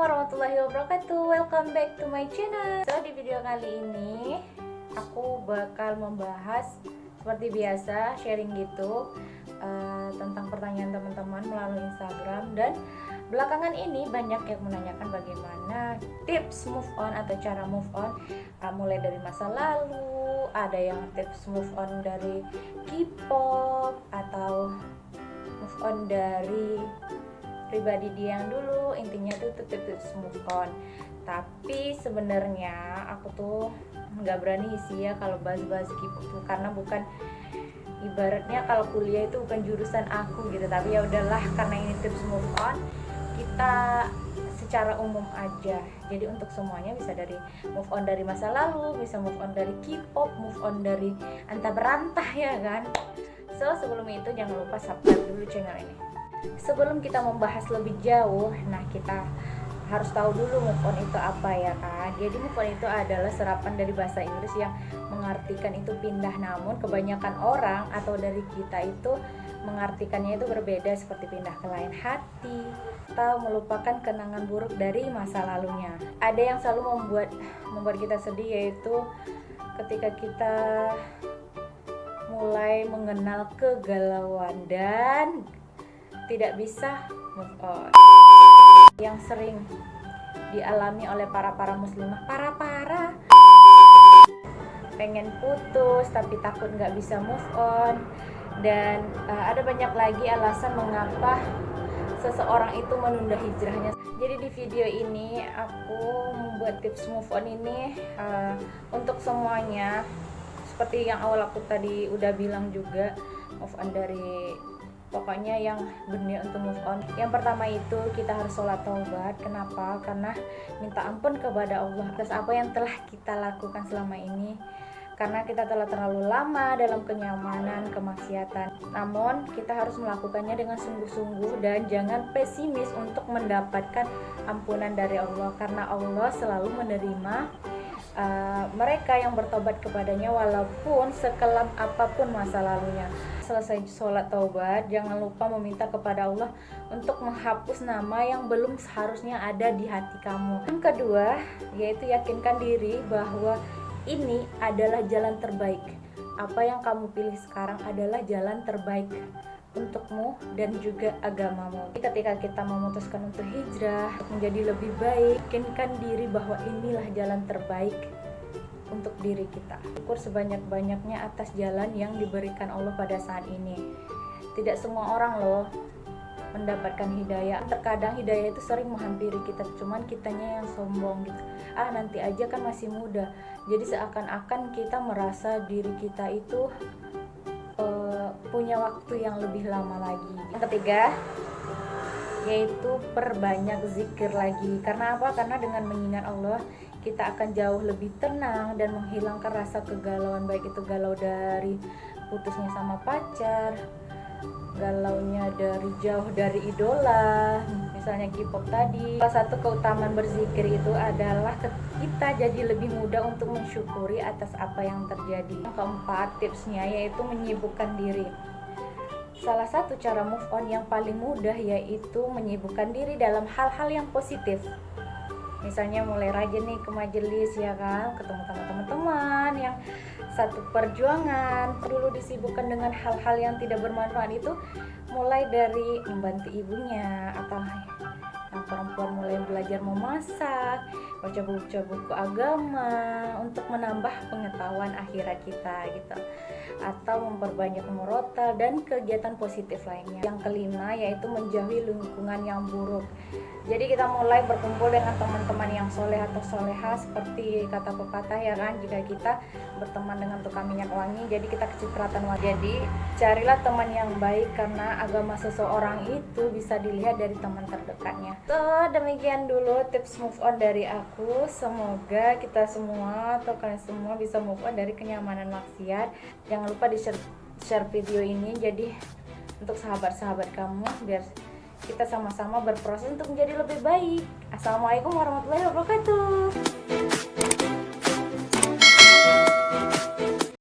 warahmatullahi wabarakatuh. Welcome back to my channel. So di video kali ini aku bakal membahas seperti biasa sharing gitu tentang pertanyaan teman-teman melalui Instagram. Dan belakangan ini banyak yang menanyakan bagaimana tips move on atau cara move on mulai dari masa lalu. Ada yang tips move on dari K-pop atau move on dari pribadi dia yang dulu. Intinya tuh tips move on. Tapi sebenarnya aku tuh nggak berani sih ya kalau bahas-bahas K-pop tuh, karena bukan, ibaratnya kalau kuliah itu bukan jurusan aku gitu. Tapi ya udahlah, karena ini tips move on, kita secara umum aja. Jadi untuk semuanya, bisa dari move on dari masa lalu, bisa move on dari K-pop, move on dari antah berantah, ya kan. So sebelum itu jangan lupa subscribe dulu channel ini. Sebelum kita membahas lebih jauh, nah kita harus tahu dulu move on itu apa, ya kan. Jadi move on itu adalah serapan dari bahasa Inggris yang mengartikan itu pindah, namun kebanyakan orang atau dari kita itu mengartikannya itu berbeda, seperti pindah ke lain hati atau melupakan kenangan buruk dari masa lalunya. Ada yang selalu membuat kita sedih, yaitu ketika kita mulai mengenal kegalauan dan tidak bisa move on, yang sering dialami oleh para muslimah, para pengen putus tapi takut nggak bisa move on. Dan ada banyak lagi alasan mengapa seseorang itu menunda hijrahnya. Jadi di video ini aku membuat tips move on ini untuk semuanya. Seperti yang awal aku tadi udah bilang juga, move on dari, pokoknya yang benar untuk move on. Yang pertama itu kita harus sholat taubat. Kenapa? Karena minta ampun kepada Allah atas apa yang telah kita lakukan selama ini. Karena kita telah terlalu lama dalam kenyamanan, kemaksiatan. Namun kita harus melakukannya dengan sungguh-sungguh dan jangan pesimis untuk mendapatkan ampunan dari Allah. Karena Allah selalu menerima mereka yang bertobat kepadanya walaupun sekelam apapun masa lalunya. Selesai sholat taubat, jangan lupa meminta kepada Allah untuk menghapus nama yang belum seharusnya ada di hati kamu. Yang kedua, yaitu yakinkan diri bahwa ini adalah jalan terbaik. Apa yang kamu pilih sekarang adalah jalan terbaik untukmu dan juga agamamu. Ketika kita memutuskan untuk hijrah, menjadi lebih baik, yakinkan diri bahwa inilah jalan terbaik untuk diri kita. Syukur sebanyak-banyaknya atas jalan yang diberikan Allah pada saat ini. Tidak semua orang loh mendapatkan hidayah. Terkadang hidayah itu sering menghampiri kita, cuman kitanya yang sombong gitu. Nanti aja kan masih muda. Jadi seakan-akan kita merasa diri kita itu punya waktu yang lebih lama lagi. Yang ketiga, yaitu perbanyak zikir lagi. Karena apa? Karena dengan mengingat Allah, kita akan jauh lebih tenang dan menghilangkan rasa kegalauan, baik itu galau dari putusnya sama pacar, galaunya dari jauh dari idola, misalnya K-pop tadi. Salah satu keutamaan berzikir itu adalah kita jadi lebih mudah untuk mensyukuri atas apa yang terjadi. Yang keempat tipsnya yaitu menyibukkan diri. Salah satu cara move on yang paling mudah yaitu menyibukkan diri dalam hal-hal yang positif. Misalnya mulai rajin nih ke majelis, ya kan, ketemu sama teman-teman yang satu perjuangan. Dulu disibukkan dengan hal-hal yang tidak bermanfaat itu, mulai dari membantu ibunya, atau yang perempuan mulai belajar memasak, baca buku agama untuk menambah pengetahuan akhirat kita gitu, atau memperbanyak murotal dan kegiatan positif lainnya. Yang kelima yaitu menjauhi lingkungan yang buruk. Jadi kita mulai berkumpul dengan teman-teman yang soleh atau soleha, seperti kata pepatah, ya kan, jika kita berteman dengan tukang minyak wangi, jadi kita kecipratan wangi. Jadi carilah teman yang baik, karena agama seseorang itu bisa dilihat dari teman terdekatnya. So demikian dulu tips move on dari aku. Semoga kita semua atau kalian semua bisa move on dari kenyamanan maksiat. Jangan lupa di share video ini jadi untuk sahabat-sahabat kamu, biar kita sama-sama berproses untuk menjadi lebih baik. Assalamualaikum warahmatullahi wabarakatuh.